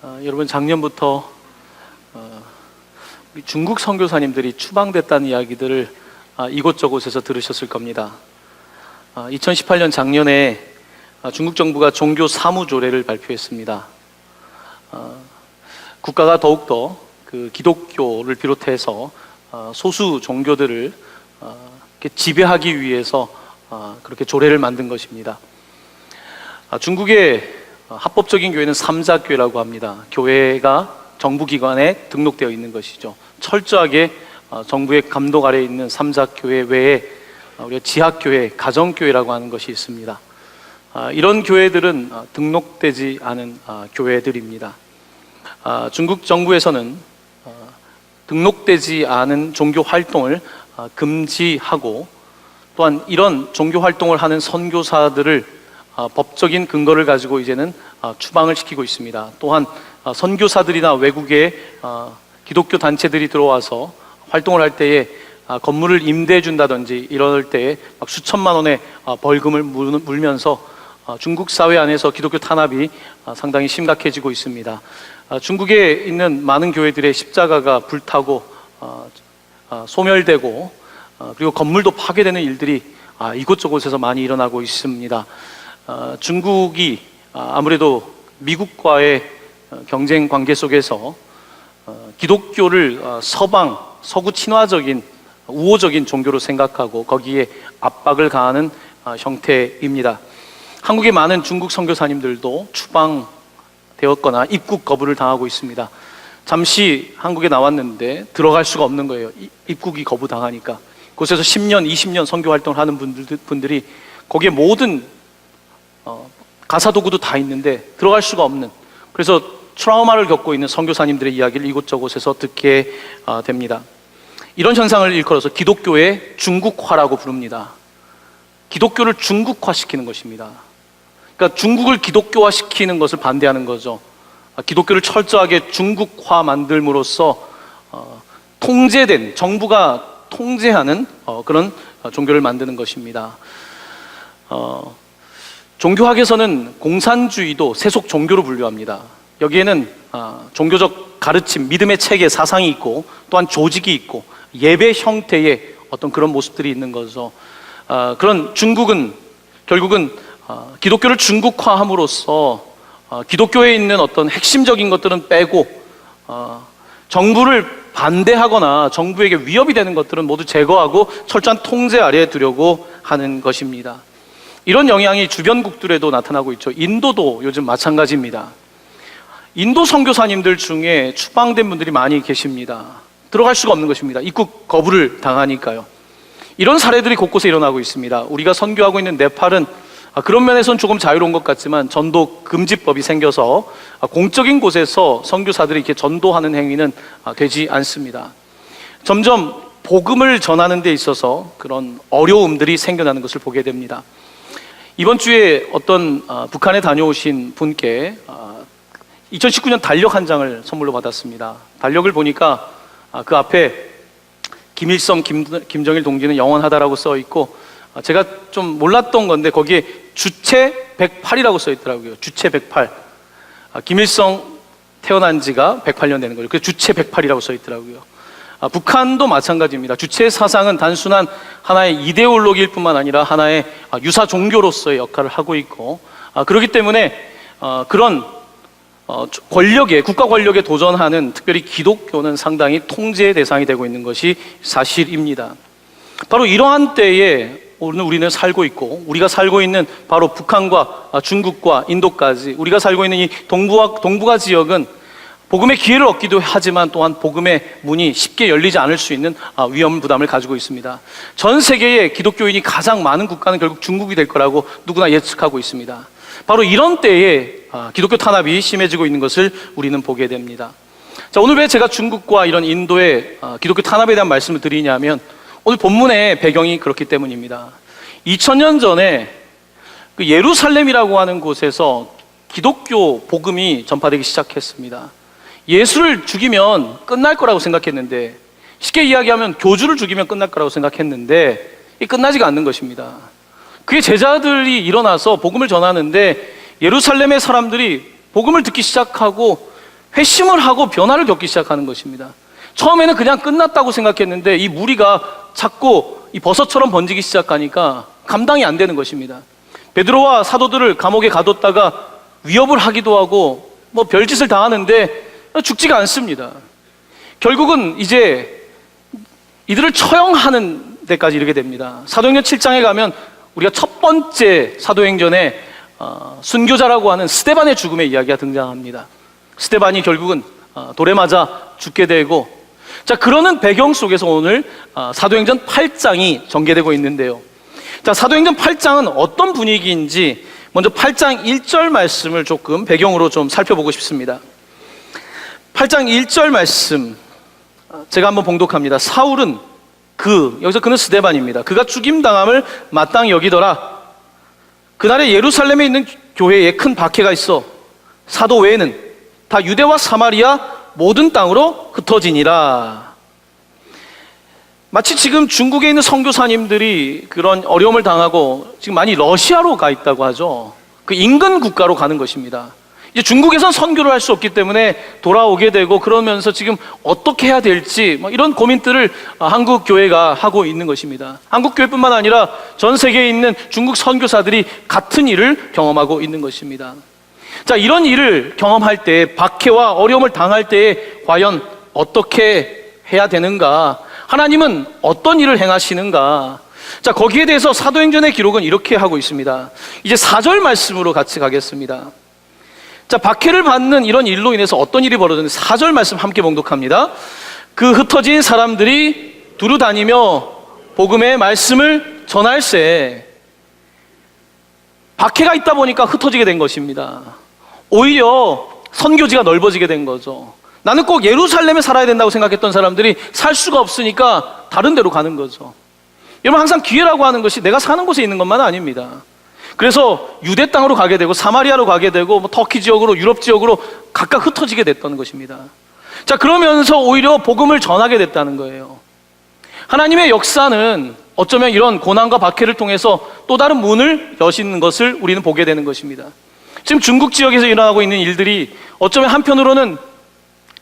여러분 작년부터 우리 중국 선교사님들이 추방됐다는 이야기들을 이곳저곳에서 들으셨을 겁니다. 2018년 작년에 중국 정부가 종교 사무조례를 발표했습니다. 국가가 더욱더 그 기독교를 비롯해서 소수 종교들을 지배하기 위해서 그렇게 조례를 만든 것입니다. 중국의 합법적인 교회는 삼자교회라고 합니다. 교회가 정부기관에 등록되어 있는 것이죠. 철저하게 정부의 감독 아래에 있는 삼자교회 외에 우리가 지하교회, 가정교회라고 하는 것이 있습니다. 이런 교회들은 등록되지 않은 교회들입니다. 중국 정부에서는 등록되지 않은 종교 활동을 금지하고, 또한 이런 종교 활동을 하는 선교사들을 법적인 근거를 가지고 이제는 추방을 시키고 있습니다. 또한 선교사들이나 외국의 기독교 단체들이 들어와서 활동을 할 때에 건물을 임대해 준다든지 이럴 때에 막 수천만 원의 벌금을 물면서 중국 사회 안에서 기독교 탄압이 상당히 심각해지고 있습니다. 중국에 있는 많은 교회들의 십자가가 불타고 소멸되고, 그리고 건물도 파괴되는 일들이 이곳저곳에서 많이 일어나고 있습니다. 중국이 아무래도 미국과의 경쟁 관계 속에서 기독교를 서구 친화적인 우호적인 종교로 생각하고 거기에 압박을 가하는 형태입니다. 한국의 많은 중국 선교사님들도 추방되었거나 입국 거부를 당하고 있습니다. 잠시 한국에 나왔는데 들어갈 수가 없는 거예요. 입국이 거부당하니까. 곳에서 10년, 20년 선교 활동을 하는 분들이 거기에 모든 가사 도구도 다 있는데 들어갈 수가 없는, 그래서 트라우마를 겪고 있는 선교사님들의 이야기를 이곳저곳에서 듣게 됩니다. 이런 현상을 일컬어서 기독교의 중국화라고 부릅니다. 기독교를 중국화시키는 것입니다. 그러니까 중국을 기독교화시키는 것을 반대하는 거죠. 기독교를 철저하게 중국화 만들므로써 통제된, 정부가 통제하는 그런 종교를 만드는 것입니다. 종교학에서는 공산주의도 세속 종교로 분류합니다. 여기에는 종교적 가르침, 믿음의 체계, 사상이 있고, 또한 조직이 있고, 예배 형태의 어떤 그런 모습들이 있는 거죠. 그런 중국은 결국은 기독교를 중국화함으로써 기독교에 있는 어떤 핵심적인 것들은 빼고, 정부를 반대하거나 정부에게 위협이 되는 것들은 모두 제거하고 철저한 통제 아래에 두려고 하는 것입니다. 이런 영향이 주변국들에도 나타나고 있죠. 인도도 요즘 마찬가지입니다. 인도 선교사님들 중에 추방된 분들이 많이 계십니다. 들어갈 수가 없는 것입니다. 입국 거부를 당하니까요. 이런 사례들이 곳곳에 일어나고 있습니다. 우리가 선교하고 있는 네팔은 그런 면에서는 조금 자유로운 것 같지만 전도 금지법이 생겨서 공적인 곳에서 선교사들이 이렇게 전도하는 행위는 되지 않습니다. 점점 복음을 전하는 데 있어서 그런 어려움들이 생겨나는 것을 보게 됩니다. 이번 주에 어떤 북한에 다녀오신 분께 2019년 달력 한 장을 선물로 받았습니다. 달력을 보니까 그 앞에 김일성, 김정일 동지는 영원하다라고 써 있고, 제가 좀 몰랐던 건데 거기에 주체 108이라고 써 있더라고요. 주체 108. 김일성 태어난 지가 108년 되는 거죠. 그래서 주체 108이라고 써 있더라고요. 북한도 마찬가지입니다. 주체 사상은 단순한 하나의 이데올로기일 뿐만 아니라 하나의 유사 종교로서의 역할을 하고 있고, 그렇기 때문에 그런 권력에, 국가 권력에 도전하는 특별히 기독교는 상당히 통제의 대상이 되고 있는 것이 사실입니다. 바로 이러한 때에 오늘 우리는 살고 있고, 우리가 살고 있는 바로 북한과 중국과 인도까지 우리가 살고 있는 이 동북아 지역은 복음의 기회를 얻기도 하지만 또한 복음의 문이 쉽게 열리지 않을 수 있는 위험 부담을 가지고 있습니다. 전 세계의 기독교인이 가장 많은 국가는 결국 중국이 될 거라고 누구나 예측하고 있습니다. 바로 이런 때에 기독교 탄압이 심해지고 있는 것을 우리는 보게 됩니다. 자, 오늘 왜 제가 중국과 이런 인도의 기독교 탄압에 대한 말씀을 드리냐면, 오늘 본문의 배경이 그렇기 때문입니다. 2000년 전에 그 예루살렘이라고 하는 곳에서 기독교 복음이 전파되기 시작했습니다. 예수를 죽이면 끝날 거라고 생각했는데, 쉽게 이야기하면 교주를 죽이면 끝날 거라고 생각했는데 끝나지가 않는 것입니다. 그의 제자들이 일어나서 복음을 전하는데 예루살렘의 사람들이 복음을 듣기 시작하고 회심을 하고 변화를 겪기 시작하는 것입니다. 처음에는 그냥 끝났다고 생각했는데 이 무리가 자꾸 이 버섯처럼 번지기 시작하니까 감당이 안 되는 것입니다. 베드로와 사도들을 감옥에 가뒀다가 위협을 하기도 하고 뭐 별짓을 다 하는데 죽지가 않습니다. 결국은 이제 이들을 처형하는 데까지 이르게 됩니다. 사도행전 7장에 가면 우리가 첫 번째 사도행전에 순교자라고 하는 스데반의 죽음의 이야기가 등장합니다. 스데반이 결국은 돌에 맞아 죽게 되고, 자, 그러는 배경 속에서 오늘 사도행전 8장이 전개되고 있는데요. 자, 사도행전 8장은 어떤 분위기인지 먼저 8장 1절 말씀을 조금 배경으로 좀 살펴보고 싶습니다. 8장 1절 말씀 제가 한번 봉독합니다. 사울은 여기서 그는 스데반입니다. 그가 죽임당함을 마땅히 여기더라. 그날에 예루살렘에 있는 교회에 큰 박해가 있어 사도 외에는 다 유대와 사마리아 모든 땅으로 흩어지니라. 마치 지금 중국에 있는 선교사님들이 그런 어려움을 당하고 지금 많이 러시아로 가 있다고 하죠. 그 인근 국가로 가는 것입니다. 이제 중국에선 선교를 할 수 없기 때문에 돌아오게 되고, 그러면서 지금 어떻게 해야 될지 이런 고민들을 한국 교회가 하고 있는 것입니다. 한국 교회뿐만 아니라 전 세계에 있는 중국 선교사들이 같은 일을 경험하고 있는 것입니다. 자, 이런 일을 경험할 때, 박해와 어려움을 당할 때에 과연 어떻게 해야 되는가? 하나님은 어떤 일을 행하시는가? 자, 거기에 대해서 사도행전의 기록은 이렇게 하고 있습니다. 이제 4절 말씀으로 같이 가겠습니다. 자, 박해를 받는 이런 일로 인해서 어떤 일이 벌어졌는지 4절 말씀 함께 봉독합니다. 그 흩어진 사람들이 두루 다니며 복음의 말씀을 전할세. 박해가 있다 보니까 흩어지게 된 것입니다. 오히려 선교지가 넓어지게 된 거죠. 나는 꼭 예루살렘에 살아야 된다고 생각했던 사람들이 살 수가 없으니까 다른 데로 가는 거죠. 여러분, 항상 기회라고 하는 것이 내가 사는 곳에 있는 것만은 아닙니다. 그래서 유대 땅으로 가게 되고 사마리아로 가게 되고 터키 지역으로, 유럽 지역으로 각각 흩어지게 됐던 것입니다. 자, 그러면서 오히려 복음을 전하게 됐다는 거예요. 하나님의 역사는 어쩌면 이런 고난과 박해를 통해서 또 다른 문을 여시는 것을 우리는 보게 되는 것입니다. 지금 중국 지역에서 일어나고 있는 일들이 어쩌면 한편으로는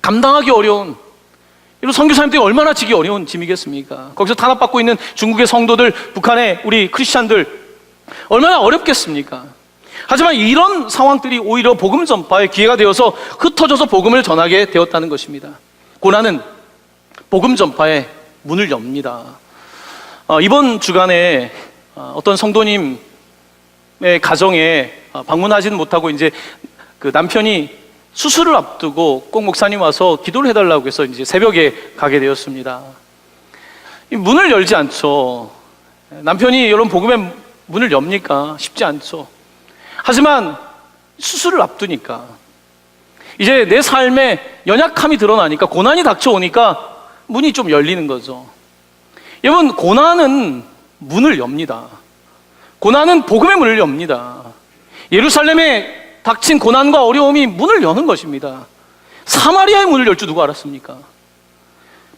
감당하기 어려운, 이런 선교사님들이 얼마나 지기 어려운 짐이겠습니까? 거기서 탄압받고 있는 중국의 성도들, 북한의 우리 크리스찬들 얼마나 어렵겠습니까? 하지만 이런 상황들이 오히려 복음 전파의 기회가 되어서 흩어져서 복음을 전하게 되었다는 것입니다. 고난은 복음 전파의 문을 엽니다. 이번 주간에 어떤 성도님의 가정에 방문하지는 못하고 이제 그 남편이 수술을 앞두고 꼭 목사님 와서 기도를 해달라고 해서 이제 새벽에 가게 되었습니다. 이 문을 열지 않죠. 남편이 여러분 복음의 문을 엽니까? 쉽지 않죠. 하지만 수술을 앞두니까, 이제 내 삶에 연약함이 드러나니까, 고난이 닥쳐오니까 문이 좀 열리는 거죠. 여러분, 고난은 문을 엽니다. 고난은 복음의 문을 엽니다. 예루살렘에 닥친 고난과 어려움이 문을 여는 것입니다. 사마리아의 문을 열 줄 누가 알았습니까?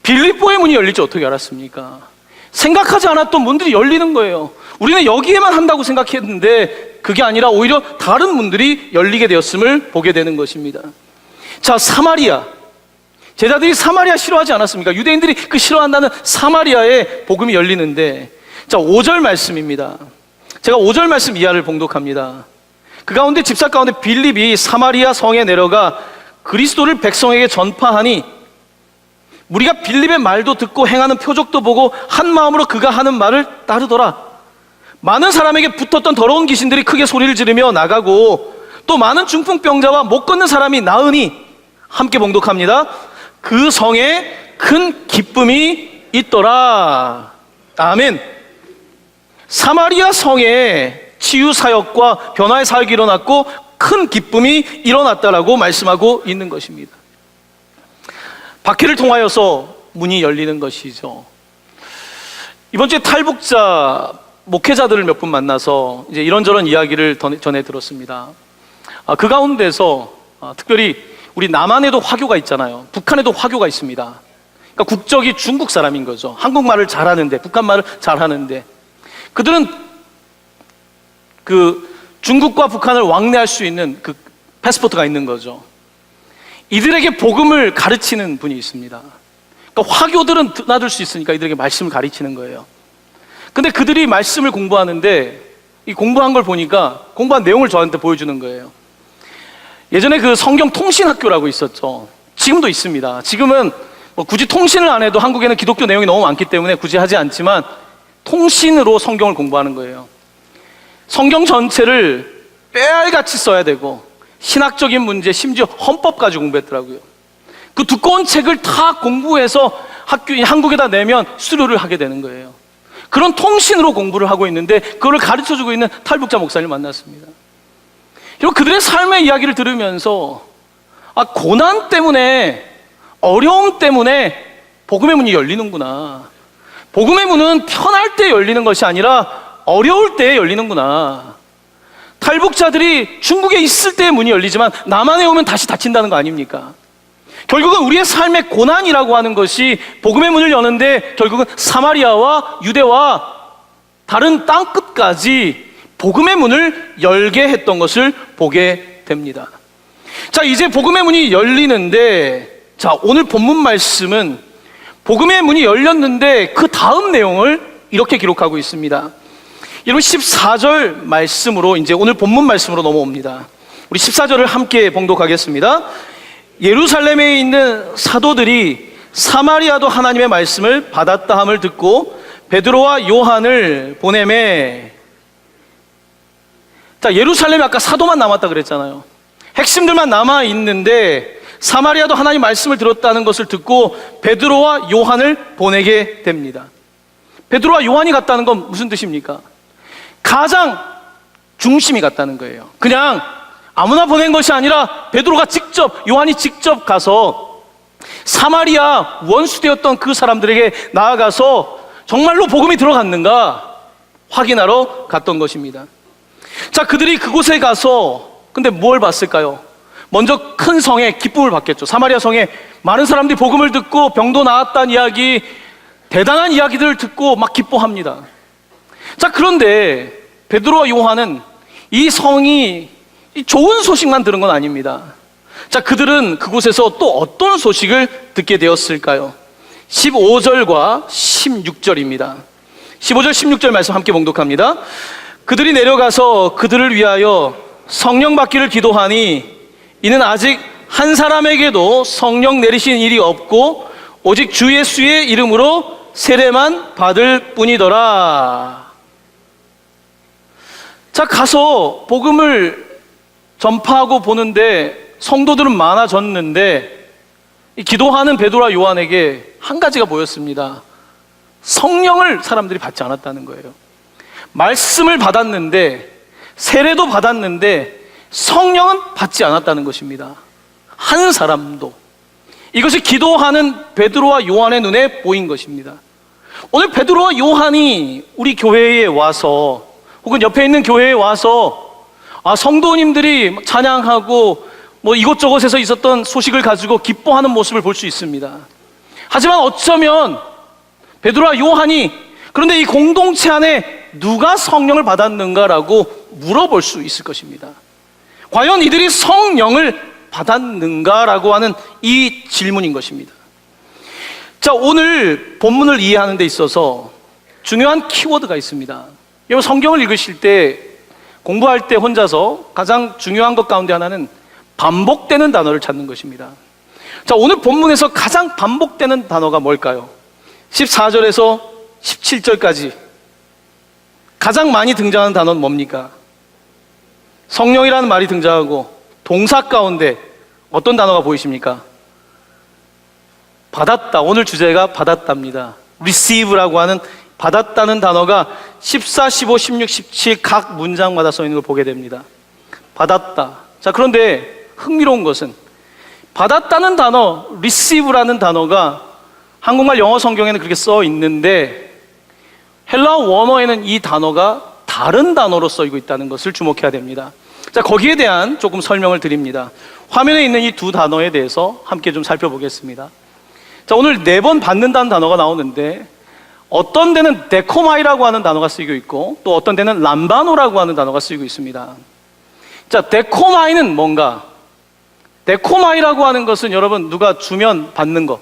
빌립보의 문이 열릴 줄 어떻게 알았습니까? 생각하지 않았던 문들이 열리는 거예요. 우리는 여기에만 한다고 생각했는데 그게 아니라 오히려 다른 문들이 열리게 되었음을 보게 되는 것입니다. 자, 사마리아. 제자들이 사마리아 싫어하지 않았습니까? 유대인들이 그 싫어한다는 사마리아에 복음이 열리는데, 자, 5절 말씀입니다. 제가 5절 말씀 이하를 봉독합니다. 그 가운데 집사 가운데 빌립이 사마리아 성에 내려가 그리스도를 백성에게 전파하니 우리가 빌립의 말도 듣고 행하는 표적도 보고 한 마음으로 그가 하는 말을 따르더라. 많은 사람에게 붙었던 더러운 귀신들이 크게 소리를 지르며 나가고 또 많은 중풍병자와 못 걷는 사람이 나으니, 함께 봉독합니다. 그 성에 큰 기쁨이 있더라. 아멘. 사마리아 성에 치유 사역과 변화의 사역이 일어났고 큰 기쁨이 일어났다라고 말씀하고 있는 것입니다. 박해를 통하여서 문이 열리는 것이죠. 이번 주에 탈북자 목회자들을 몇 분 만나서 이제 이런저런 이야기를 전해 들었습니다. 그 가운데서 특별히 우리 남한에도 화교가 있잖아요. 북한에도 화교가 있습니다. 그러니까 국적이 중국 사람인 거죠. 한국말을 잘하는데, 북한말을 잘하는데, 그들은 그 중국과 북한을 왕래할 수 있는 그 패스포트가 있는 거죠. 이들에게 복음을 가르치는 분이 있습니다. 그러니까 화교들은 드나들 수 있으니까 이들에게 말씀을 가르치는 거예요. 근데 그들이 말씀을 공부하는데 이 공부한 걸 보니까 공부한 내용을 저한테 보여주는 거예요. 예전에 그 성경 통신학교라고 있었죠. 지금도 있습니다. 지금은 뭐 굳이 통신을 안 해도 한국에는 기독교 내용이 너무 많기 때문에 굳이 하지 않지만 통신으로 성경을 공부하는 거예요. 성경 전체를 빼알같이 써야 되고 신학적인 문제, 심지어 헌법까지 공부했더라고요. 그 두꺼운 책을 다 공부해서 한국에다 내면 수료를 하게 되는 거예요. 그런 통신으로 공부를 하고 있는데 그걸 가르쳐주고 있는 탈북자 목사님을 만났습니다. 그리고 그들의 삶의 이야기를 들으면서 고난 때문에, 어려움 때문에 복음의 문이 열리는구나. 복음의 문은 편할 때 열리는 것이 아니라 어려울 때 열리는구나. 탈북자들이 중국에 있을 때 문이 열리지만 남한에 오면 다시 닫힌다는 거 아닙니까? 결국은 우리의 삶의 고난이라고 하는 것이 복음의 문을 여는데 결국은 사마리아와 유대와 다른 땅끝까지 복음의 문을 열게 했던 것을 보게 됩니다. 자, 이제 복음의 문이 열리는데, 자, 오늘 본문 말씀은 복음의 문이 열렸는데 그 다음 내용을 이렇게 기록하고 있습니다. 여러분 14절 말씀으로 이제 오늘 본문 말씀으로 넘어옵니다. 우리 14절을 함께 봉독하겠습니다. 예루살렘에 있는 사도들이 사마리아도 하나님의 말씀을 받았다 함을 듣고 베드로와 요한을 보내매. 자, 예루살렘에 아까 사도만 남았다 그랬잖아요. 핵심들만 남아 있는데 사마리아도 하나님 말씀을 들었다는 것을 듣고 베드로와 요한을 보내게 됩니다. 베드로와 요한이 갔다는 건 무슨 뜻입니까? 가장 중심이 갔다는 거예요. 그냥 아무나 보낸 것이 아니라 베드로가 직접, 요한이 직접 가서 사마리아 원수되었던 그 사람들에게 나아가서 정말로 복음이 들어갔는가 확인하러 갔던 것입니다. 자, 그들이 그곳에 가서 근데 뭘 봤을까요? 먼저 큰 성에 기쁨을 받겠죠. 사마리아 성에 많은 사람들이 복음을 듣고 병도 나았다는 이야기, 대단한 이야기들을 듣고 막 기뻐합니다. 자, 그런데 베드로와 요한은 이 성이 좋은 소식만 들은 건 아닙니다. 자, 그들은 그곳에서 또 어떤 소식을 듣게 되었을까요? 15절과 16절입니다. 15절, 16절 말씀 함께 봉독합니다. 그들이 내려가서 그들을 위하여 성령 받기를 기도하니 이는 아직 한 사람에게도 성령 내리신 일이 없고 오직 주 예수의 이름으로 세례만 받을 뿐이더라. 자, 가서 복음을 전파하고 보는데 성도들은 많아졌는데 이 기도하는 베드로와 요한에게 한 가지가 보였습니다. 성령을 사람들이 받지 않았다는 거예요. 말씀을 받았는데 세례도 받았는데 성령은 받지 않았다는 것입니다. 한 사람도. 이것이 기도하는 베드로와 요한의 눈에 보인 것입니다. 오늘 베드로와 요한이 우리 교회에 와서 혹은 옆에 있는 교회에 와서 성도님들이 찬양하고 뭐 이곳저곳에서 있었던 소식을 가지고 기뻐하는 모습을 볼 수 있습니다. 하지만 어쩌면 베드로와 요한이 그런데 이 공동체 안에 누가 성령을 받았는가라고 물어볼 수 있을 것입니다. 과연 이들이 성령을 받았는가라고 하는 이 질문인 것입니다. 자, 오늘 본문을 이해하는 데 있어서 중요한 키워드가 있습니다. 여러분 성경을 읽으실 때 공부할 때 혼자서 가장 중요한 것 가운데 하나는 반복되는 단어를 찾는 것입니다. 자, 오늘 본문에서 가장 반복되는 단어가 뭘까요? 14절에서 17절까지 가장 많이 등장하는 단어는 뭡니까? 성령이라는 말이 등장하고 동사 가운데 어떤 단어가 보이십니까? 받았다. 오늘 주제가 받았답니다. receive라고 하는 받았다는 단어가 14, 15, 16, 17 각 문장마다 써 있는 걸 보게 됩니다. 받았다. 자, 그런데 흥미로운 것은 받았다는 단어, receive라는 단어가 한국말 영어 성경에는 그렇게 써 있는데 헬라어 원어에는 이 단어가 다른 단어로 쓰이고 있다는 것을 주목해야 됩니다. 자, 거기에 대한 조금 설명을 드립니다. 화면에 있는 이 두 단어에 대해서 함께 좀 살펴보겠습니다. 자, 오늘 4번 받는다는 단어가 나오는데 어떤 데는 데코마이라고 하는 단어가 쓰이고 있고 또 어떤 데는 람바노라고 하는 단어가 쓰이고 있습니다. 자, 데코마이는 뭔가? 데코마이라고 하는 것은 여러분 누가 주면 받는 거,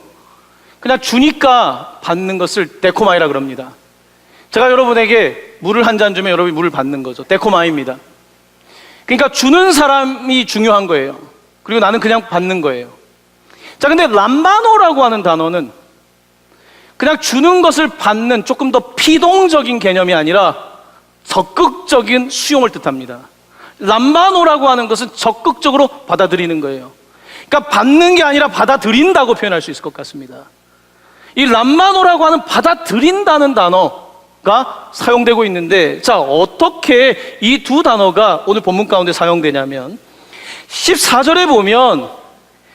그냥 주니까 받는 것을 데코마이라 그럽니다. 제가 여러분에게 물을 한 잔 주면 여러분이 물을 받는 거죠. 데코마이입니다. 그러니까 주는 사람이 중요한 거예요. 그리고 나는 그냥 받는 거예요. 자, 근데 람바노라고 하는 단어는 그냥 주는 것을 받는 조금 더 피동적인 개념이 아니라 적극적인 수용을 뜻합니다. 람바노라고 하는 것은 적극적으로 받아들이는 거예요. 그러니까 받는 게 아니라 받아들인다고 표현할 수 있을 것 같습니다. 이 람바노라고 하는 받아들인다는 단어가 사용되고 있는데, 자, 어떻게 이 두 단어가 오늘 본문 가운데 사용되냐면 14절에 보면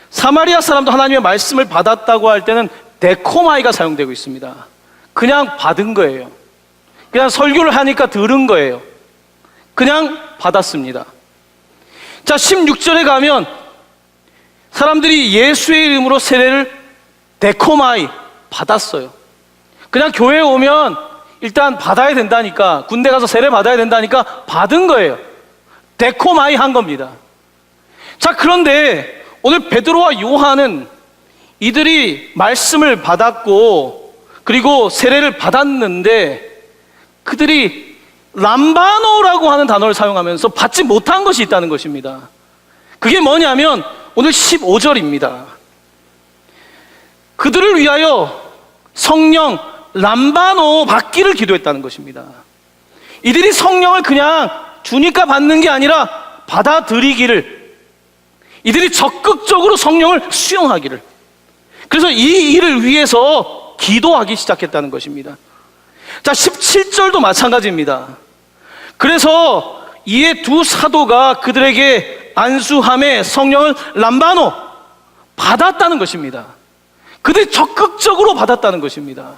사마리아 사람도 하나님의 말씀을 받았다고 할 때는 데코마이가 사용되고 있습니다. 그냥 받은 거예요. 그냥 설교를 하니까 들은 거예요. 그냥 받았습니다. 자, 16절에 가면 사람들이 예수의 이름으로 세례를 데코마이 받았어요. 그냥 교회에 오면 일단 받아야 된다니까, 군대 가서 세례 받아야 된다니까 받은 거예요. 데코마이 한 겁니다. 자, 그런데 오늘 베드로와 요한은 이들이 말씀을 받았고 그리고 세례를 받았는데 그들이 람바노라고 하는 단어를 사용하면서 받지 못한 것이 있다는 것입니다. 그게 뭐냐면 오늘 15절입니다. 그들을 위하여 성령 람바노 받기를 기도했다는 것입니다. 이들이 성령을 그냥 주니까 받는 게 아니라 받아들이기를, 이들이 적극적으로 성령을 수용하기를, 그래서 이 일을 위해서 기도하기 시작했다는 것입니다. 자, 17절도 마찬가지입니다. 그래서 이에 두 사도가 그들에게 안수함에 성령을 람바노 받았다는 것입니다. 그들이 적극적으로 받았다는 것입니다.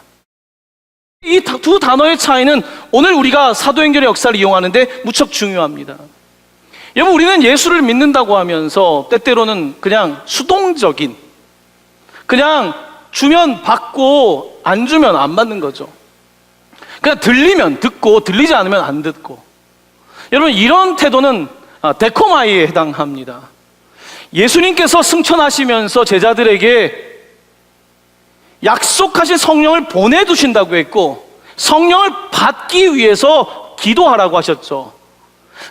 이 두 단어의 차이는 오늘 우리가 사도행전의 역사를 이용하는데 무척 중요합니다. 여러분, 우리는 예수를 믿는다고 하면서 때때로는 그냥 수동적인, 그냥 주면 받고 안 주면 안 받는 거죠. 그냥 들리면 듣고 들리지 않으면 안 듣고. 여러분, 이런 태도는 데코마이에 해당합니다. 예수님께서 승천하시면서 제자들에게 약속하신 성령을 보내두신다고 했고 성령을 받기 위해서 기도하라고 하셨죠.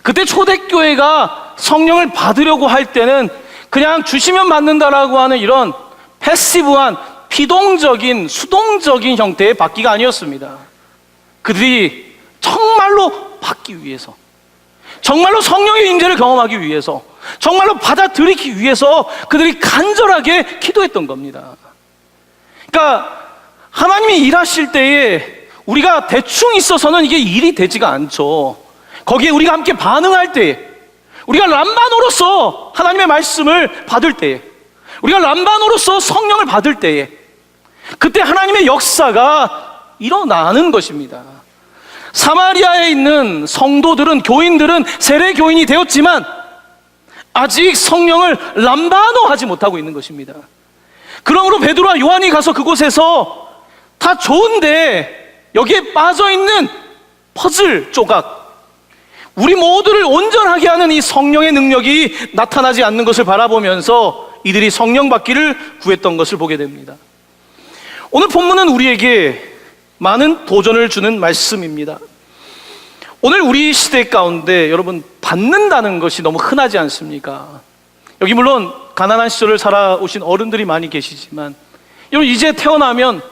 그때 초대교회가 성령을 받으려고 할 때는 그냥 주시면 받는다라고 하는 이런 패시브한 피동적인 수동적인 형태의 받기가 아니었습니다. 그들이 정말로 받기 위해서, 정말로 성령의 임재를 경험하기 위해서, 정말로 받아들이기 위해서 그들이 간절하게 기도했던 겁니다. 그러니까 하나님이 일하실 때에 우리가 대충 있어서는 이게 일이 되지가 않죠. 거기에 우리가 함께 반응할 때에, 우리가 람바노로서 하나님의 말씀을 받을 때에, 우리가 람바노로서 성령을 받을 때에, 그때 하나님의 역사가 일어나는 것입니다. 사마리아에 있는 성도들은, 교인들은 세례 교인이 되었지만 아직 성령을 람바노 하지 못하고 있는 것입니다. 그러므로 베드로와 요한이 가서 그곳에서 다 좋은데 여기에 빠져있는 퍼즐 조각, 우리 모두를 온전하게 하는 이 성령의 능력이 나타나지 않는 것을 바라보면서 이들이 성령 받기를 구했던 것을 보게 됩니다. 오늘 본문은 우리에게 많은 도전을 주는 말씀입니다. 오늘 우리 시대 가운데 여러분, 받는다는 것이 너무 흔하지 않습니까? 여기 물론 가난한 시절을 살아오신 어른들이 많이 계시지만 여러분, 이제 태어나면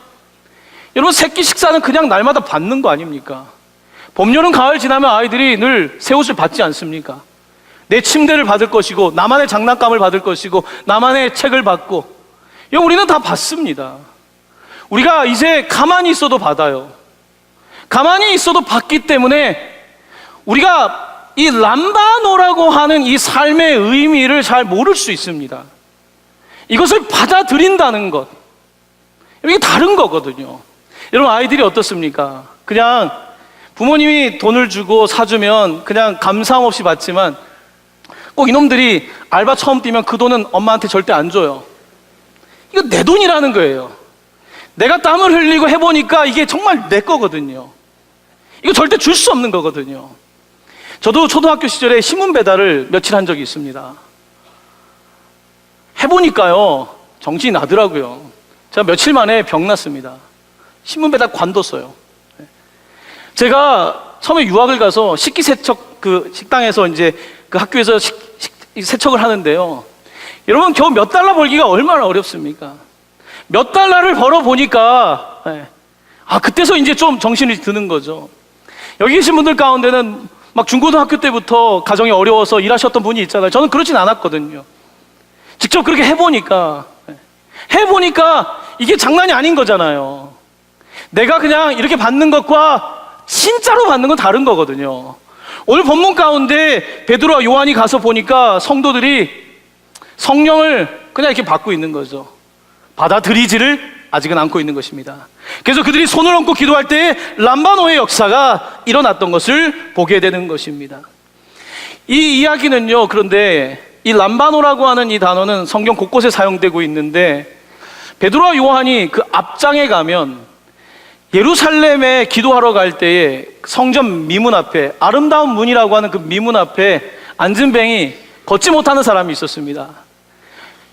여러분 새끼 식사는 그냥 날마다 받는 거 아닙니까? 봄, 여름, 가을 지나면 아이들이 늘 새 옷을 받지 않습니까? 내 침대를 받을 것이고 나만의 장난감을 받을 것이고 나만의 책을 받고, 여러분, 우리는 다 받습니다. 우리가 이제 가만히 있어도 받아요. 가만히 있어도 받기 때문에 우리가 이 람바노라고 하는 이 삶의 의미를 잘 모를 수 있습니다. 이것을 받아들인다는 것, 이게 다른 거거든요. 여러분, 아이들이 어떻습니까? 그냥 부모님이 돈을 주고 사주면 그냥 감사함 없이 받지만 꼭 이놈들이 알바 처음 뛰면 그 돈은 엄마한테 절대 안 줘요. 이거 내 돈이라는 거예요. 내가 땀을 흘리고 해보니까 이게 정말 내 거거든요. 이거 절대 줄 수 없는 거거든요. 저도 초등학교 시절에 신문 배달을 며칠 한 적이 있습니다. 해보니까요, 정신이 나더라고요. 제가 며칠 만에 병 났습니다. 신문 배달 관뒀어요. 제가 처음에 유학을 가서 식기세척 그 식당에서 이제 그 학교에서 세척을 하는데요. 여러분, 겨우 몇 달러 벌기가 얼마나 어렵습니까? 몇 달러를 벌어 보니까, 그때서 이제 좀 정신이 드는 거죠. 여기 계신 분들 가운데는 막 중고등학교 때부터 가정이 어려워서 일하셨던 분이 있잖아요. 저는 그렇진 않았거든요. 직접 그렇게 해보니까 이게 장난이 아닌 거잖아요. 내가 그냥 이렇게 받는 것과 진짜로 받는 건 다른 거거든요. 오늘 본문 가운데 베드로와 요한이 가서 보니까 성도들이 성령을 그냥 이렇게 받고 있는 거죠. 받아들이지를 아직은 않고 있는 것입니다. 그래서 그들이 손을 얹고 기도할 때에 람바노의 역사가 일어났던 것을 보게 되는 것입니다. 이 이야기는요, 그런데 이 람바노라고 하는 이 단어는 성경 곳곳에 사용되고 있는데, 베드로와 요한이 그 앞장에 가면 예루살렘에 기도하러 갈 때에 성전 미문 앞에, 아름다운 문이라고 하는 그 미문 앞에 안진뱅이 걷지 못하는 사람이 있었습니다.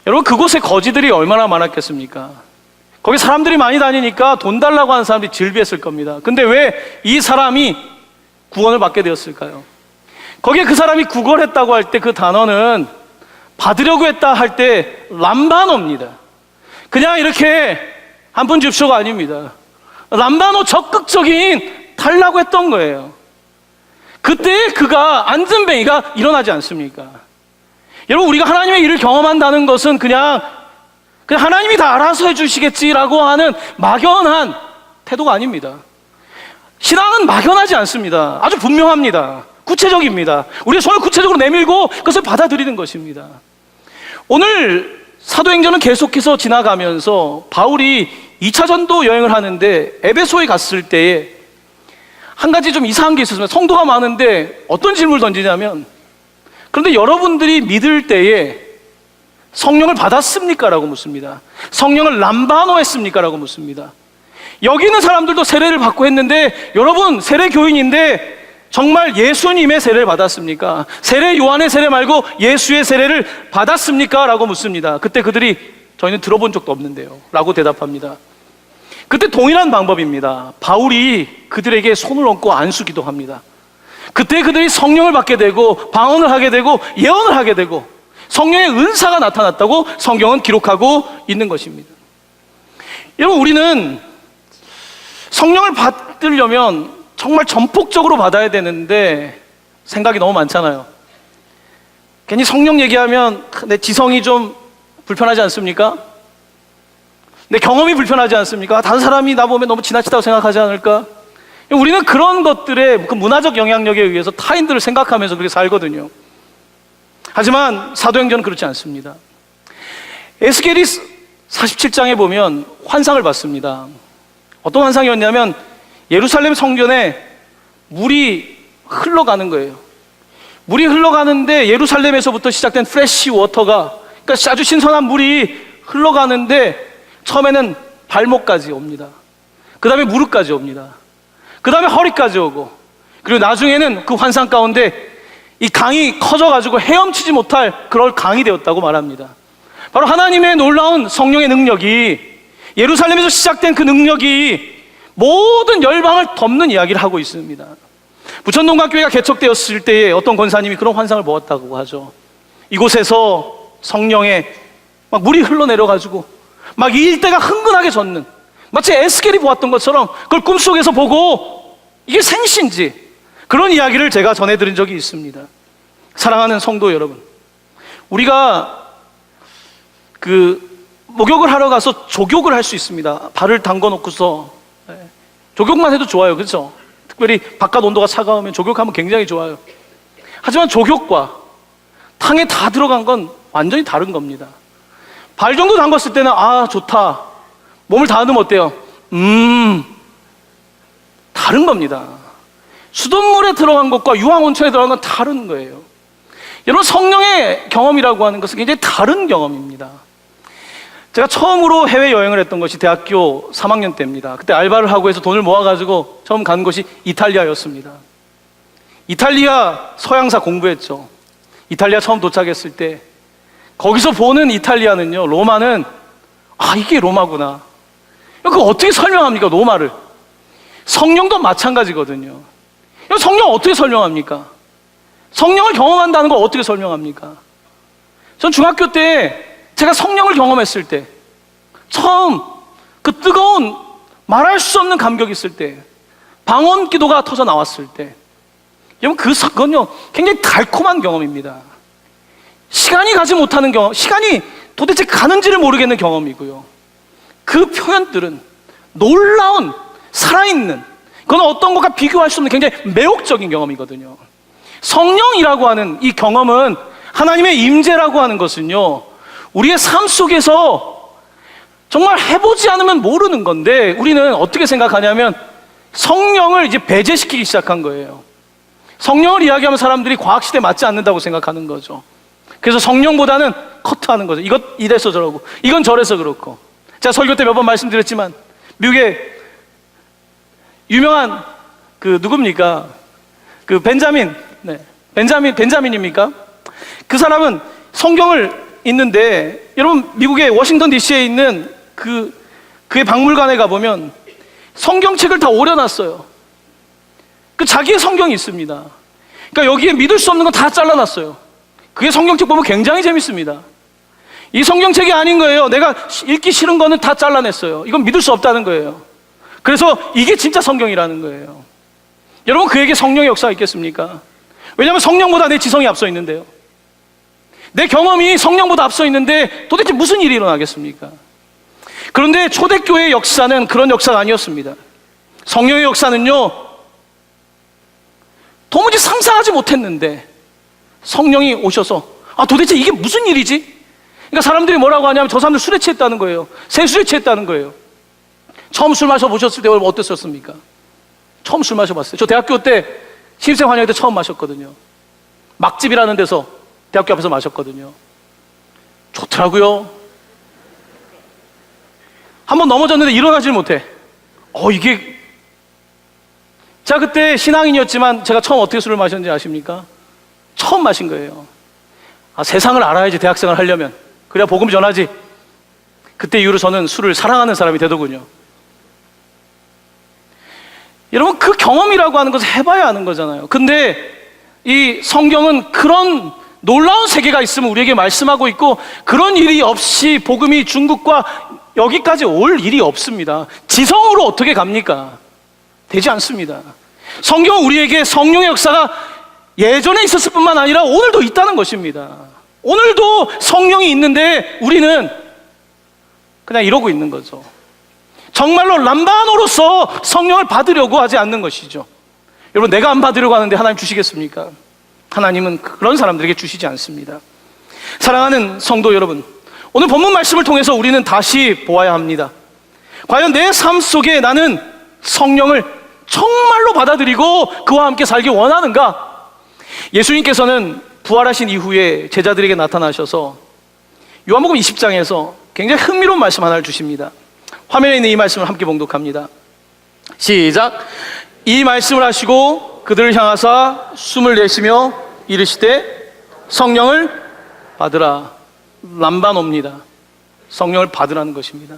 여러분, 그곳에 거지들이 얼마나 많았겠습니까? 거기 사람들이 많이 다니니까 돈 달라고 하는 사람들이 질비했을 겁니다. 근데 왜 이 사람이 구원을 받게 되었을까요? 거기에 그 사람이 구걸했다고 할 때 그 단어는 받으려고 했다 할 때 람바노입니다. 그냥 이렇게 한 푼 줍쇼가 아닙니다. 람바노 적극적인 달라고 했던 거예요. 그때 그가 안진뱅이가 일어나지 않습니까? 여러분, 우리가 하나님의 일을 경험한다는 것은 그냥 하나님이 다 알아서 해주시겠지라고 하는 막연한 태도가 아닙니다. 신앙은 막연하지 않습니다. 아주 분명합니다. 구체적입니다. 우리의 손을 구체적으로 내밀고 그것을 받아들이는 것입니다. 오늘 사도행전은 계속해서 지나가면서 바울이 2차 전도 여행을 하는데 에베소에 갔을 때에 한 가지 좀 이상한 게 있었습니다. 성도가 많은데 어떤 질문을 던지냐면, 그런데 여러분들이 믿을 때에 성령을 받았습니까? 라고 묻습니다. 성령을 람바노했습니까? 라고 묻습니다. 여기 있는 사람들도 세례를 받고 했는데, 여러분 세례 교인인데 정말 예수님의 세례를 받았습니까? 세례 요한의 세례 말고 예수의 세례를 받았습니까? 라고 묻습니다. 그때 그들이 저희는 들어본 적도 없는데요 라고 대답합니다. 그때 동일한 방법입니다. 바울이 그들에게 손을 얹고 안수기도 합니다. 그때 그들이 성령을 받게 되고 방언을 하게 되고 예언을 하게 되고 성령의 은사가 나타났다고 성경은 기록하고 있는 것입니다. 여러분, 우리는 성령을 받으려면 정말 전폭적으로 받아야 되는데 생각이 너무 많잖아요. 괜히 성령 얘기하면 내 지성이 좀 불편하지 않습니까? 내 경험이 불편하지 않습니까? 다른 사람이 나 보면 너무 지나치다고 생각하지 않을까? 우리는 그런 것들의 그 문화적 영향력에 의해서 타인들을 생각하면서 그렇게 살거든요. 하지만 사도행전은 그렇지 않습니다. 에스겔이 47장에 보면 환상을 봤습니다. 어떤 환상이었냐면 예루살렘 성전에 물이 흘러가는 거예요. 물이 흘러가는데 예루살렘에서부터 시작된 프레시 워터가, 그러니까 아주 신선한 물이 흘러가는데 처음에는 발목까지 옵니다. 그 다음에 무릎까지 옵니다. 그 다음에 허리까지 오고, 그리고 나중에는 그 환상 가운데 이 강이 커져가지고 헤엄치지 못할 그럴 강이 되었다고 말합니다. 바로 하나님의 놀라운 성령의 능력이, 예루살렘에서 시작된 그 능력이 모든 열방을 덮는 이야기를 하고 있습니다. 부천동각교회가 개척되었을 때에 어떤 권사님이 그런 환상을 보았다고 하죠. 이곳에서 성령의 막 물이 흘러내려가지고 막 이 일대가 흥건하게 젖는, 마치 에스겔이 보았던 것처럼 그걸 꿈속에서 보고 이게 생신지, 그런 이야기를 제가 전해드린 적이 있습니다. 사랑하는 성도 여러분, 우리가 목욕을 하러 가서 족욕을 할 수 있습니다. 발을 담궈 놓고서 족욕만 해도 좋아요, 그렇죠? 특별히 바깥 온도가 차가우면 족욕하면 굉장히 좋아요. 하지만 족욕과 탕에 다 들어간 건 완전히 다른 겁니다. 발 정도 담궜을 때는 좋다, 몸을 다 넣으면 어때요? 다른 겁니다. 수돗물에 들어간 것과 유황온천에 들어간 건 다른 거예요. 여러분, 성령의 경험이라고 하는 것은 굉장히 다른 경험입니다. 제가 처음으로 해외여행을 했던 것이 대학교 3학년 때입니다. 그때 알바를 하고 해서 돈을 모아가지고 처음 간 곳이 이탈리아였습니다. 이탈리아 서양사 공부했죠. 이탈리아 처음 도착했을 때 거기서 보는 이탈리아는요, 로마는 이게 로마구나. 그거 어떻게 설명합니까, 로마를? 성령도 마찬가지거든요. 성령 어떻게 설명합니까? 성령을 경험한다는 걸 어떻게 설명합니까? 전 중학교 때 제가 성령을 경험했을 때, 처음 그 뜨거운 말할 수 없는 감격이 있을 때, 방언 기도가 터져 나왔을 때, 여러분 그건요 굉장히 달콤한 경험입니다. 시간이 가지 못하는 경험, 시간이 도대체 가는지를 모르겠는 경험이고요. 그 표현들은 놀라운 살아있는, 그건 어떤 것과 비교할 수 없는 굉장히 매혹적인 경험이거든요. 성령이라고 하는 이 경험은, 하나님의 임재라고 하는 것은요, 우리의 삶 속에서 정말 해보지 않으면 모르는 건데, 우리는 어떻게 생각하냐면 성령을 이제 배제시키기 시작한 거예요. 성령을 이야기하면 사람들이 과학시대에 맞지 않는다고 생각하는 거죠. 그래서 성령보다는 커트하는 거죠. 이것 이래서 저러고, 이건 저래서 그렇고. 제가 설교 때 몇 번 말씀드렸지만, 미국의 유명한 누굽니까? 벤자민입니까? 그 사람은 성경을 읽는데, 여러분 미국의 워싱턴 DC에 있는 그의 박물관에 가보면 성경책을 다 오려놨어요. 자기의 성경이 있습니다. 그러니까 여기에 믿을 수 없는 건 다 잘라놨어요. 그게 성경책 보면 굉장히 재밌습니다. 이 성경책이 아닌 거예요. 내가 읽기 싫은 거는 다 잘라냈어요. 이건 믿을 수 없다는 거예요. 그래서 이게 진짜 성경이라는 거예요. 여러분, 그에게 성령의 역사가 있겠습니까? 왜냐하면 성령보다 내 지성이 앞서 있는데요. 내 경험이 성령보다 앞서 있는데 도대체 무슨 일이 일어나겠습니까? 그런데 초대교회의 역사는 그런 역사가 아니었습니다. 성령의 역사는요, 도무지 상상하지 못했는데 성령이 오셔서 도대체 이게 무슨 일이지? 그러니까 사람들이 뭐라고 하냐면 저 사람들 술에 취했다는 거예요. 새술에 취했다는 거예요. 처음 술 마셔보셨을 때 여러분 어땠었습니까? 처음 술 마셔봤어요. 저 대학교 때 신입생 환영회 때 처음 마셨거든요. 막집이라는 데서 대학교 앞에서 마셨거든요. 좋더라고요. 한번 넘어졌는데 일어나질 못해. 이게, 제가 그때 신앙인이었지만 제가 처음 어떻게 술을 마셨는지 아십니까? 처음 마신 거예요. 세상을 알아야지, 대학생활 하려면. 그래야 복음 전하지. 그때 이후로 저는 술을 사랑하는 사람이 되더군요. 여러분, 그 경험이라고 하는 것을 해봐야 하는 거잖아요. 근데 이 성경은 그런 놀라운 세계가 있으면 우리에게 말씀하고 있고, 그런 일이 없이 복음이 중국과 여기까지 올 일이 없습니다. 지성으로 어떻게 갑니까? 되지 않습니다. 성경은 우리에게 성령의 역사가 예전에 있었을 뿐만 아니라 오늘도 있다는 것입니다. 오늘도 성령이 있는데 우리는 그냥 이러고 있는 거죠. 정말로 람바노로서 성령을 받으려고 하지 않는 것이죠. 여러분, 내가 안 받으려고 하는데 하나님 주시겠습니까? 하나님은 그런 사람들에게 주시지 않습니다. 사랑하는 성도 여러분, 오늘 본문 말씀을 통해서 우리는 다시 보아야 합니다. 과연 내 삶 속에 나는 성령을 정말로 받아들이고 그와 함께 살기 원하는가? 예수님께서는 부활하신 이후에 제자들에게 나타나셔서 요한복음 20장에서 굉장히 흥미로운 말씀 하나를 주십니다. 화면에 있는 이 말씀을 함께 봉독합니다. 시작. 이 말씀을 하시고 그들을 향하사 숨을 내쉬며 이르시되 성령을 받으라. 람바노입니다. 성령을 받으라는 것입니다.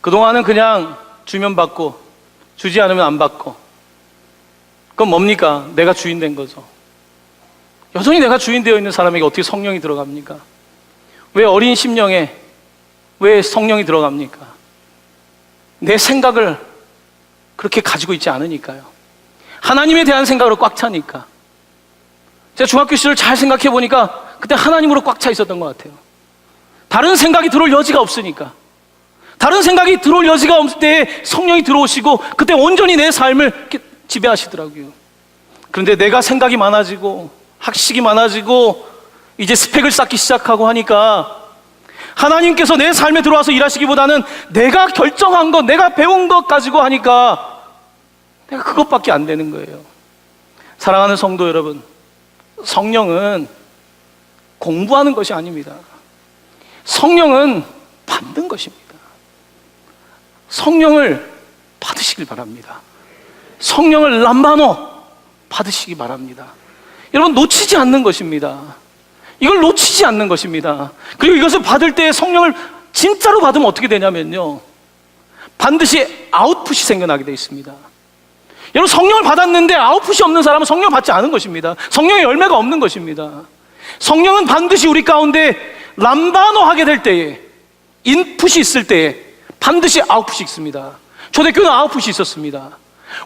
그동안은 그냥 주면 받고 주지 않으면 안 받고, 그건 뭡니까? 내가 주인 된 거죠. 여전히 내가 주인 되어 있는 사람에게 어떻게 성령이 들어갑니까? 왜 어린 심령에 왜 성령이 들어갑니까? 내 생각을 그렇게 가지고 있지 않으니까요. 하나님에 대한 생각으로 꽉 차니까. 제가 중학교 시절 잘 생각해 보니까 그때 하나님으로 꽉 차 있었던 것 같아요. 다른 생각이 들어올 여지가 없으니까. 다른 생각이 들어올 여지가 없을 때 성령이 들어오시고 그때 온전히 내 삶을 지배하시더라고요. 그런데 내가 생각이 많아지고 학식이 많아지고 이제 스펙을 쌓기 시작하고 하니까 하나님께서 내 삶에 들어와서 일하시기보다는 내가 결정한 것, 내가 배운 것 가지고 하니까 내가 그것밖에 안 되는 거예요. 사랑하는 성도 여러분, 성령은 공부하는 것이 아닙니다. 성령은 받는 것입니다. 성령을 받으시길 바랍니다. 성령을 람바노 받으시기 바랍니다. 여러분, 놓치지 않는 것입니다. 이걸 놓치지 않는 것입니다. 그리고 이것을 받을 때 성령을 진짜로 받으면 어떻게 되냐면요, 반드시 아웃풋이 생겨나게 되어 있습니다. 여러분, 성령을 받았는데 아웃풋이 없는 사람은 성령 받지 않은 것입니다. 성령의 열매가 없는 것입니다. 성령은 반드시 우리 가운데 람바노 하게 될 때에, 인풋이 있을 때에 반드시 아웃풋이 있습니다. 초대교회는 아웃풋이 있었습니다.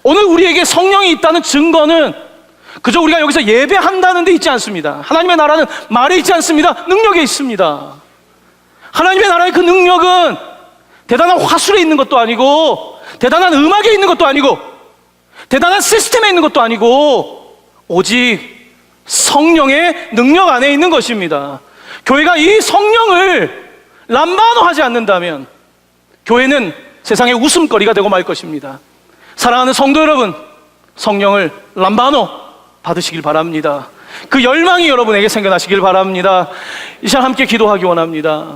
오늘 우리에게 성령이 있다는 증거는 그저 우리가 여기서 예배한다는 데 있지 않습니다. 하나님의 나라는 말에 있지 않습니다. 능력에 있습니다. 하나님의 나라의 그 능력은 대단한 화술에 있는 것도 아니고, 대단한 음악에 있는 것도 아니고, 대단한 시스템에 있는 것도 아니고, 오직 성령의 능력 안에 있는 것입니다. 교회가 이 성령을 람바노 하지 않는다면 교회는 세상의 웃음거리가 되고 말 것입니다. 사랑하는 성도 여러분, 성령을 람바노 받으시길 바랍니다. 그 열망이 여러분에게 생겨나시길 바랍니다. 이 시간 함께 기도하기 원합니다.